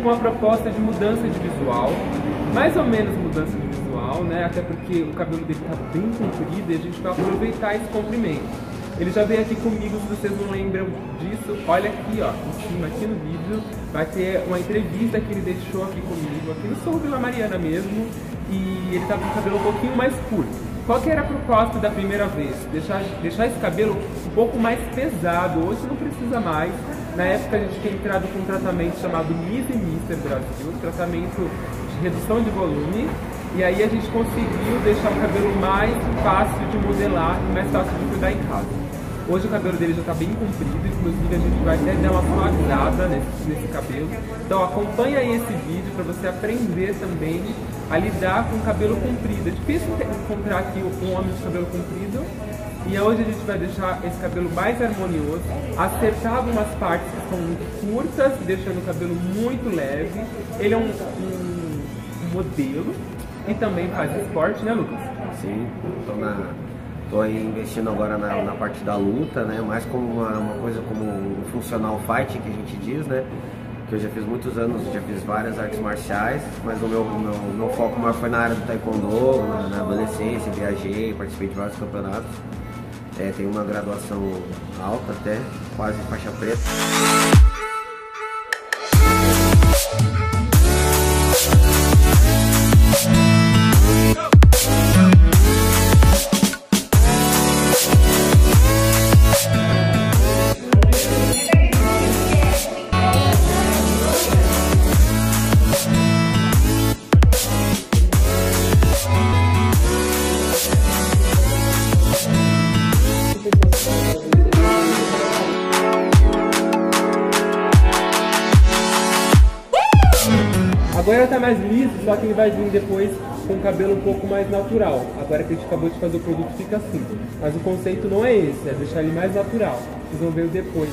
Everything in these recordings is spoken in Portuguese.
com a proposta de mudança de visual, mais ou menos mudança de visual, né? Até porque o cabelo dele tá bem comprido e a gente vai aproveitar esse comprimento. Ele já veio aqui comigo, se vocês não lembram disso, olha aqui, ó, em cima, aqui no vídeo, vai ter uma entrevista que ele deixou aqui comigo, aqui no Sul Vila Mariana mesmo, e ele tá com o cabelo um pouquinho mais curto. Qual que era a proposta da primeira vez? Deixar esse cabelo um pouco mais pesado, hoje não precisa mais. Na época a gente tinha entrado com um tratamento chamado Miss e Mister Brasil, tratamento de redução de volume, e aí a gente conseguiu deixar o cabelo mais fácil de modelar e mais fácil de cuidar em casa. Hoje o cabelo dele já está bem comprido, inclusive a gente vai até dar uma suavizada nesse cabelo. Então acompanha aí esse vídeo para você aprender também a lidar com o cabelo comprido. É difícil encontrar aqui um homem de cabelo comprido. E hoje a gente vai deixar esse cabelo mais harmonioso, acertar algumas partes que são muito curtas, deixando o cabelo muito leve. Ele é um modelo e também faz esporte, né, Lucas? Sim, tô aí investindo agora na parte da luta, né? Mais como uma coisa como um funcional fight que a gente diz, né? Que eu já fiz muitos anos, já fiz várias artes marciais, mas o meu foco maior foi na área do taekwondo, na adolescência, viajei, participei de vários campeonatos. Tenho uma graduação alta até, quase faixa preta. Agora tá mais liso, só que ele vai vir depois com o cabelo um pouco mais natural. Agora que a gente acabou de fazer o produto fica assim. Mas o conceito não é esse, é deixar ele mais natural. Vocês vão ver o depois.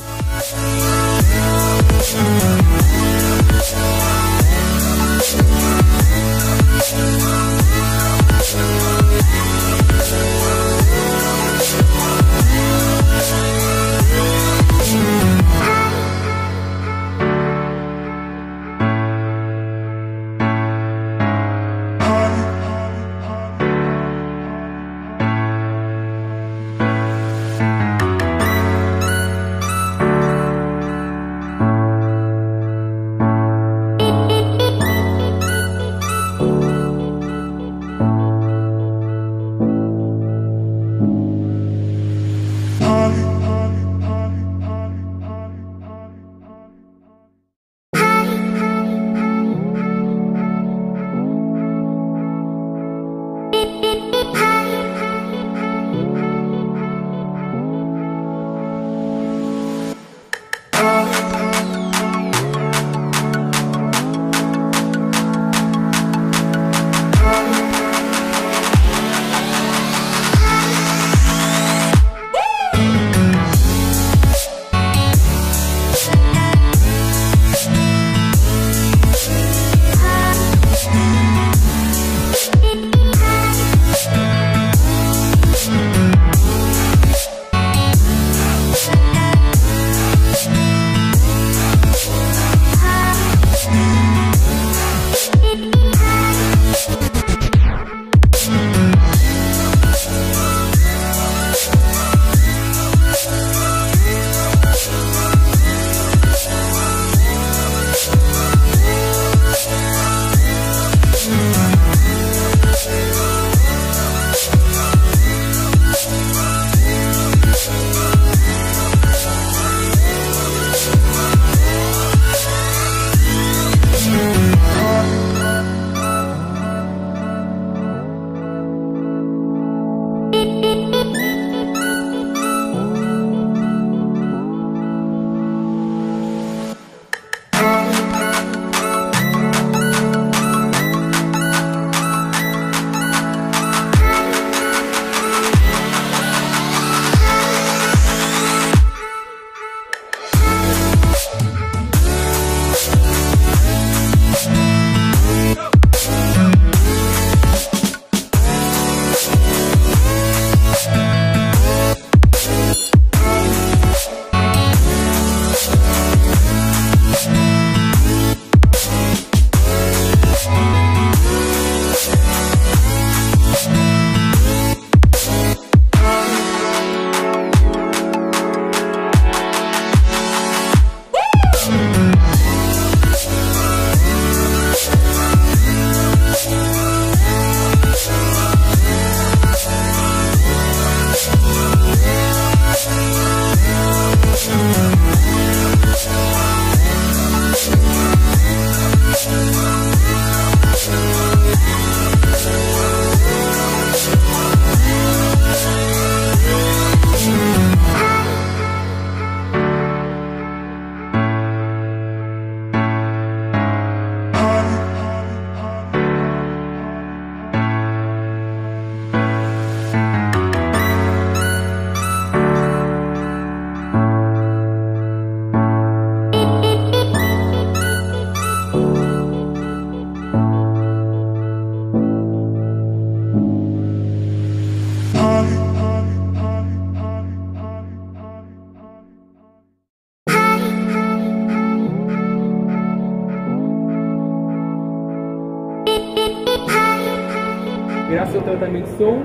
graças ao tratamento de som.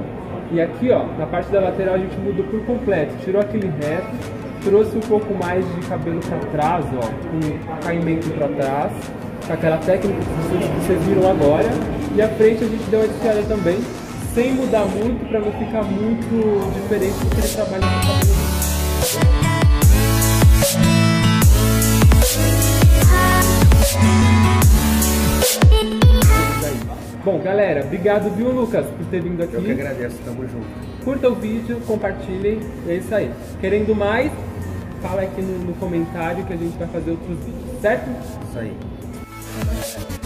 E aqui, ó, na parte da lateral a gente mudou por completo, tirou aquele reto, trouxe um pouco mais de cabelo para trás, ó, com caimento para trás, com aquela técnica que vocês viram agora. E a frente a gente deu uma desfiada também, sem mudar muito, para não ficar muito diferente do que ele trabalha com o cabelo. Bom, galera, obrigado, viu, Lucas, por ter vindo aqui. Eu que agradeço, tamo junto. Curta o vídeo, compartilhem, é isso aí. Querendo mais, fala aqui no comentário que a gente vai fazer outros vídeos, certo? Isso aí.